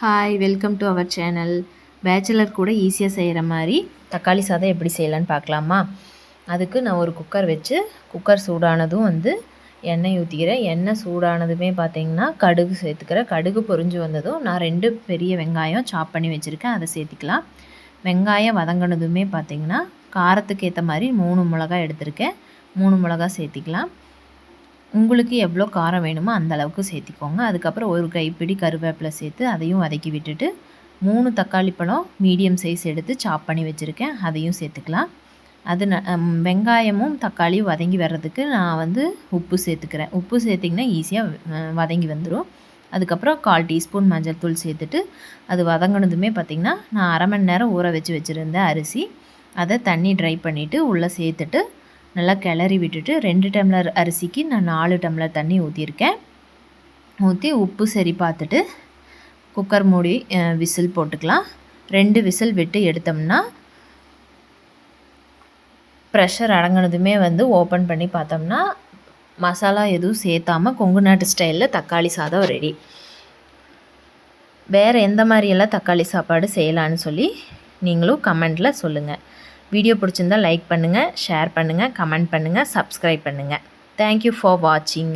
Hi welcome to our channel. Bachelor கூட ஈஸியாக செய்கிற மாதிரி தக்காளி சாதம் எப்படி செய்யலான்னு பார்க்கலாமா? அதுக்கு நான் ஒரு குக்கர் வச்சு குக்கர் சூடானதும் எண்ணெய் ஊற்றிக்கிறேன். எண்ணெய் சூடானதுமே பார்த்திங்கன்னா கடுகு சேர்த்துக்கிறேன். கடுகு பொரிஞ்சு வந்ததும் நான் 2 பெரிய வெங்காயம் சாப் பண்ணி வச்சுருக்கேன், அதை சேர்த்திக்கலாம். வெங்காயம் வதங்கினதுமே பார்த்திங்கன்னா காரத்துக்கு ஏற்ற மாதிரி 3 மிளகாய் எடுத்திருக்கேன், 3 மிளகாய் சேர்த்திக்கலாம். உங்களுக்கு எவ்வளோ காரம் வேணுமோ அந்த அளவுக்கு சேர்த்திக்கோங்க. அதுக்கப்புறம் ஒரு கைப்பிடி கருவேப்பிலை சேர்த்து அதையும் வதக்கி விட்டுட்டு 3 தக்காளி பழம் மீடியம் சைஸ் எடுத்து சாப் பண்ணி வச்சுருக்கேன், அதையும் சேர்த்துக்கலாம். அது வெங்காயமும் தக்காளியும் வதங்கி வர்றதுக்கு நான் உப்பு சேர்த்துக்கிறேன். உப்பு சேர்த்திங்கன்னா ஈஸியாக வதங்கி வந்துடும். அதுக்கப்புறம் 1/4 டீஸ்பூன் மஞ்சள் தூள் சேர்த்துட்டு அது வதங்கினதுமே பார்த்திங்கன்னா நான் அரை மணி நேரம் ஊற வச்சுருந்தேன் அரிசி, அதை தண்ணி ட்ரை பண்ணிவிட்டு உள்ளே சேர்த்துட்டு நல்லா கிளறி விட்டுட்டு 2 டம்ளர் அரிசிக்கு நான் 4 டம்ளர் தண்ணி ஊற்றிருக்கேன். ஊற்றி உப்பு சரி பார்த்துட்டு குக்கர் மூடி விசில் போட்டுக்கலாம். 2 விசில் விட்டு எடுத்தோம்னா ப்ரெஷர் அடங்கினதுமே ஓப்பன் பண்ணி பார்த்தோம்னா மசாலா எதுவும் சேர்த்தாமல் கொங்கு நாட்டு ஸ்டைலில் தக்காளி சாதம் ரெடி. வேறு எந்த மாதிரியெல்லாம் தக்காளி சாப்பாடு செய்யலான்னு சொல்லி நீங்களும் கமெண்ட்டில் சொல்லுங்கள். வீடியோ பிடிச்சிருந்தால் லைக் பண்ணுங்கள், ஷேர் பண்ணுங்கள், கமெண்ட் பண்ணுங்கள், சப்ஸ்கிரைப் பண்ணுங்கள். தேங்க்யூ ஃபார் வாட்சிங்.